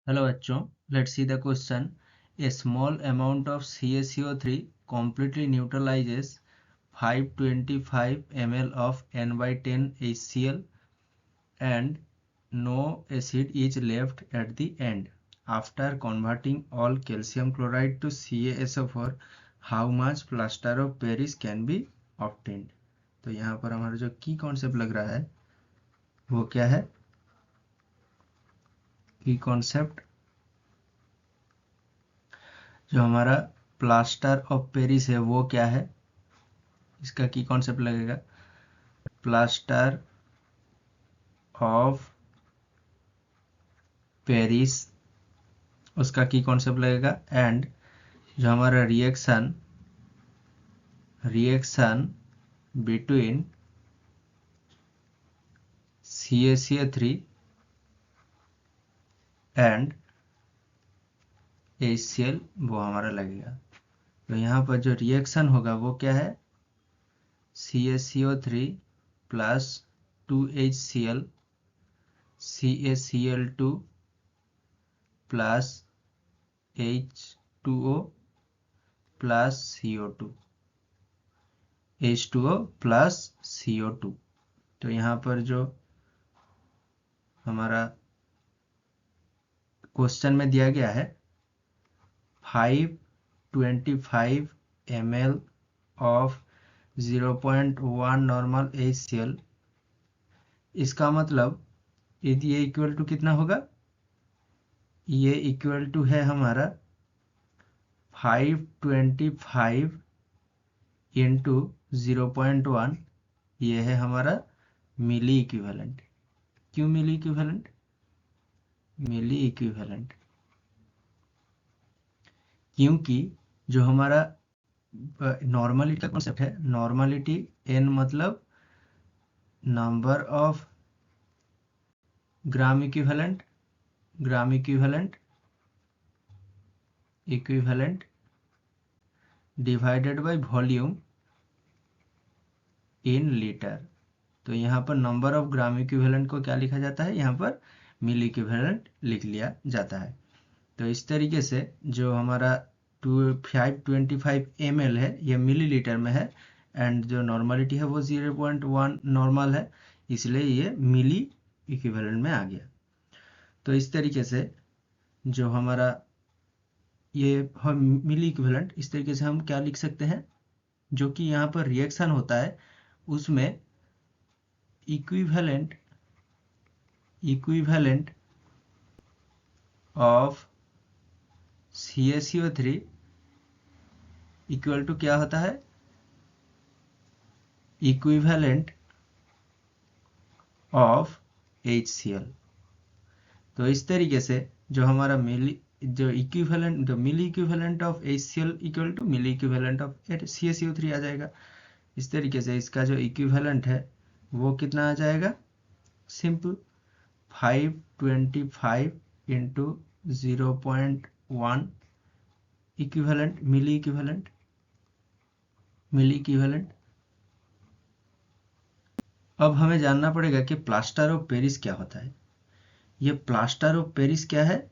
Hello बच्चों, let's see the question. A small amount of CaCO3 completely neutralizes 525 ml of N/10 HCl and no acid is left at the end. After converting all calcium chloride to CaSO4, how much plaster of Paris can be obtained? तो यहाँ पर हमारा जो की concept लग रहा है वो क्या है? की कॉन्सेप्ट जो हमारा प्लास्टर ऑफ पेरिस है वो क्या है, इसका की कॉन्सेप्ट लगेगा. प्लास्टर ऑफ पेरिस, उसका की कॉन्सेप्ट लगेगा. एंड जो हमारा reaction between CaCO3 and HCl वो हमारा लगेगा. तो यहाँ पर जो रिएक्शन होगा वो क्या है? CaCO3 plus 2HCl CaCl2 plus H2O plus CO2 H2O plus CO2. तो यहाँ पर जो हमारा क्वेश्चन में दिया गया है 525 ml ऑफ 0.1 नॉर्मल HCl, इसका मतलब यदि ये इक्वल टू कितना होगा? ये इक्वल टू है हमारा 525 इंटू 0.1, ये है हमारा मिली इक्विवेलेंट. क्यों मिली इक्विवेलेंट? मिली इक्विवेलेंट क्योंकि जो हमारा नॉर्मलिटी का कॉन्सेप्ट है, नॉर्मलिटी n मतलब number of gram equivalent divided by volume in litre. तो यहाँ पर नंबर ऑफ ग्राम इक्विवेलेंट को क्या लिखा जाता है? यहाँ पर मिली इक्विवेलेंट लिख लिया जाता है. तो इस तरीके से जो हमारा 525 ml है ये मिलीलीटर में है एंड जो नॉर्मलिटी है वो 0.1 नॉर्मल है, इसलिए ये मिली इक्विवेलेंट में आ गया. तो इस तरीके से जो हमारा ये मिली इक्विवेलेंट, इस तरीके से हम क्या लिख सकते हैं? जो कि यहाँ पर रिएक्शन होता है उसमें equivalent of CaCO3 equal to क्या होता है? Equivalent of HCl. तो इस तरीके से जो हमारा milli equivalent of HCl equal to milli equivalent of CaCO3 आ जाएगा. इस तरीके से इसका जो इक्विवेलेंट है वो कितना आ जाएगा? Simple 525 into 0.1 equivalent, milli equivalent. अब हमें जानना पड़ेगा कि प्लास्टर ऑफ पेरिस क्या होता है. ये प्लास्टर ऑफ पेरिस क्या है?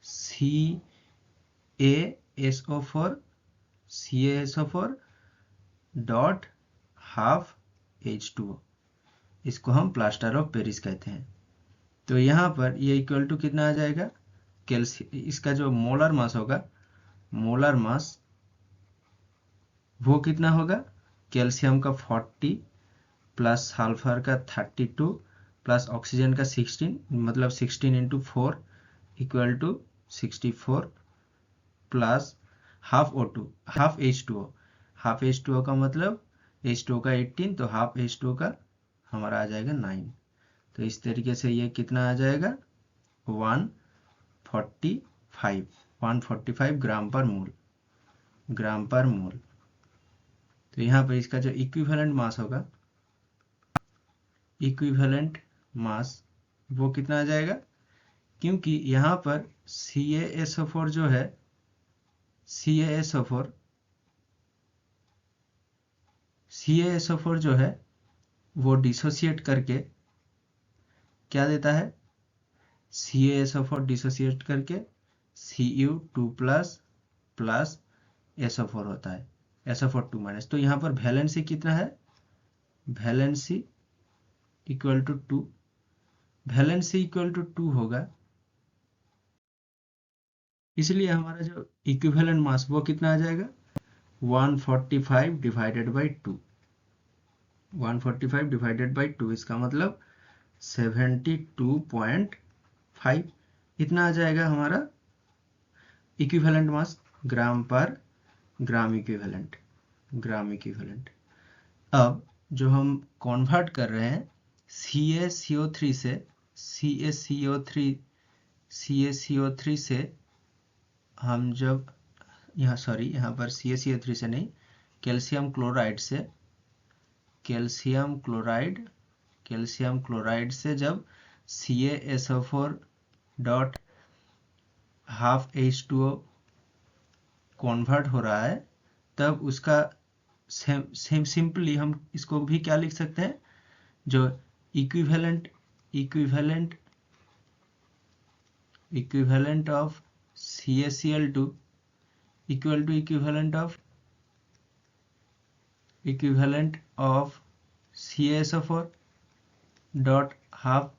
CaSO4 डॉट हाफ H2O, इसको हम प्लास्टर ऑफ पेरिस कहते हैं. तो यहाँ पर ये इक्वल टू कितना आ जाएगा? इसका जो मोलर मास होगा, मोलर मास वो कितना होगा? कैल्शियम का 40 प्लस सल्फर का 32 प्लस ऑक्सीजन का 16, मतलब 16 into 4 equal to 64 plus half H2O का मतलब H2O का 18, तो हाफ H2O का हमारा आ जाएगा 9. तो इस तरीके से ये कितना आ जाएगा? 145 ग्राम पर मोल. तो यहाँ पर इसका जो इक्विवेलेंट मास होगा, इक्विवेलेंट मास वो कितना आ जाएगा? क्योंकि यहाँ पर CaSO4 जो है, CaSO4 जो है वो डिसोसिएट करके क्या देता है? CaSO4 डिसोसिएट करके Cu2 प्लस प्लस SO4 होता है, SO4 2 माइनस। तो यहाँ पर वैलेंसी कितना है, valency equal to 2, valency equal to 2 होगा, इसलिए हमारा जो इक्विवेलेंट मास वो कितना आ जाएगा 145 डिवाइडेड बाई 2, 145 डिवाइडेड बाई 2, इसका मतलब 72.5 इतना आ जाएगा हमारा इक्विवेलेंट मास ग्राम पर ग्राम इक्विवेलेंट, ग्राम इक्विवेलेंट। अब जो हम कन्वर्ट कर रहे हैं CaCO3 से, CaCO3 से हम जब यहाँ पर CaCO3 से नहीं, कैल्शियम क्लोराइड से, कैल्शियम क्लोराइड से जब CaSO4 dot half H2O convert हो रहा है, तब उसका सिंपली हम इसको भी क्या लिख सकते हैं, जो equivalent of CaCl2 equal to equivalent of CaSO4 dot half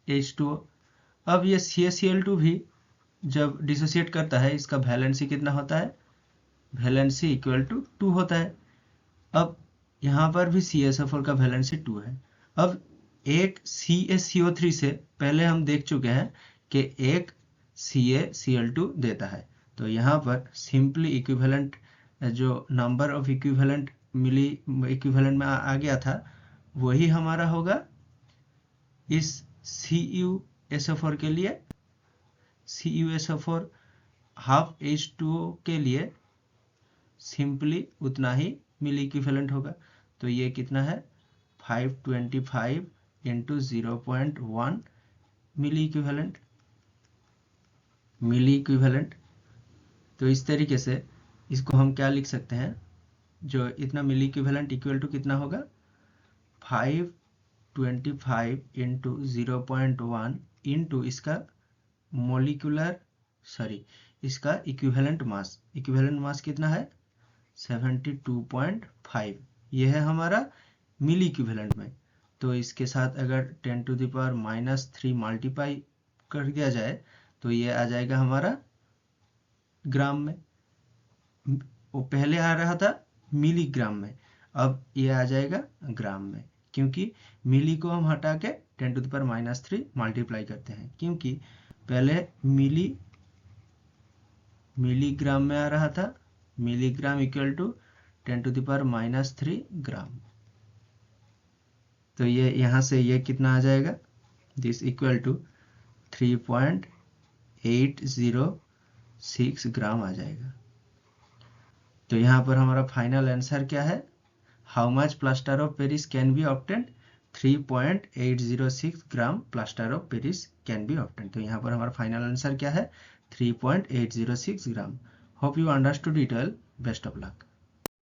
H2O। अब ये CaCl2 भी जब डिसोसिएट करता है, इसका वैलेंसी कितना होता है, वैलेंसी इक्वल टू 2 होता है। अब यहाँ पर भी CaSO4 का वैलेंसी 2 है। अब एक CaCO3 से पहले हम देख चुके हैं कि एक CaCl2 देता है, तो यहाँ पर सिंपली इक्विवेलेंट जो number of equivalent milli equivalent में आ गया था, वही हमारा होगा इस CuSO4 के लिए, CuSO4 हाफ H2O के लिए सिंपली उतना ही मिली इक्विवेलेंट होगा। तो ये कितना है 525 इंटू 0.1 मिली इक्विवेलेंट। तो इस तरीके से इसको हम क्या लिख सकते हैं, जो इतना मिली इक्विवेलेंट इक्वल टू कितना होगा 525 इंटू 0.1 इंटू इसका इसका इक्विवेलेंट मास कितना है 72.5, ये है हमारा मिली इक्विवेलेंट में। तो इसके साथ अगर 10⁻³ मल्टीप्लाई कर दिया जाए तो ये आ जाएगा हमारा ग्राम में, वो पहले आ रहा था मिलीग्राम में, अब ये आ जाएगा ग्राम में, क्योंकि मिली को हम हटा के 10⁻³ मल्टीप्लाई करते हैं, क्योंकि पहले मिलीग्राम में आ रहा था, मिलीग्राम इक्वल टू 10⁻³ ग्राम। तो ये यहाँ से ये कितना आ जाएगा, दिस इक्वल टू 3.806 ग्राम आ जाएगा। तो यहाँ पर हमारा फाइनल आंसर क्या है, how much plaster of Paris can be obtained, 3.806 gram plaster of Paris can be obtained. तो यहाँ पर हमारा फाइनल आंसर क्या है 3.806 gram. Hope you understood it well, best of luck.